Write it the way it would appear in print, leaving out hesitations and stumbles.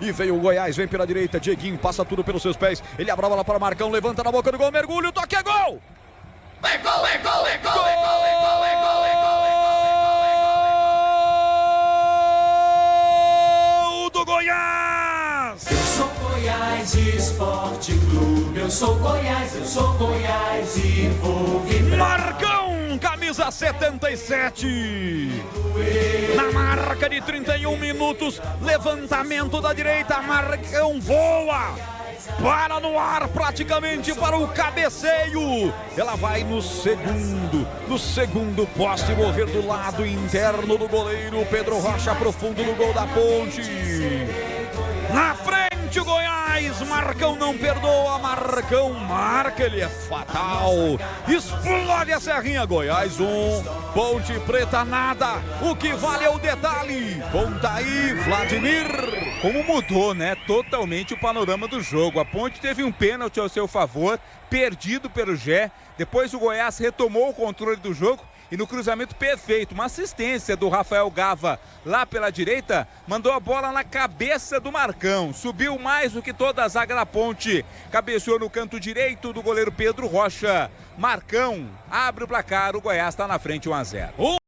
E veio o Goiás, vem pela direita. Dieguinho passa tudo pelos seus pés. Ele abre a bola para Marcão, levanta na boca do gol, mergulho, toque, é gol! É gol, é gol, é gol, Gol! é gol, é gol, é gol, é gol, é gol, é Gol do Goiás! Eu sou Goiás Esporte Clube, eu sou Goiás e vou vibrar. Marcão, camisa 77. Na marca de 31 minutos, levantamento da direita, Marcão voa. Para no ar praticamente para o cabeceio. Ela vai no segundo poste, morrer do lado interno do goleiro. Pedro Rocha profundo no gol da Ponte. Na frente o Goiás, Marcão não perdoa, Marcão marca, ele é fatal. Explode a Serrinha, Goiás 1, Ponte Preta nada. O que vale é o detalhe. Conta aí, Vladimir. Como mudou, né? Totalmente o panorama do jogo. A Ponte teve um pênalti ao seu favor, perdido pelo Gé. Depois o Goiás retomou o controle do jogo e no cruzamento perfeito, uma assistência do Rafael Gava lá pela direita, mandou a bola na cabeça do Marcão. Subiu mais do que toda a zaga da Ponte. Cabeceou no canto direito do goleiro Pedro Rocha. Marcão abre o placar, o Goiás está na frente 1-0.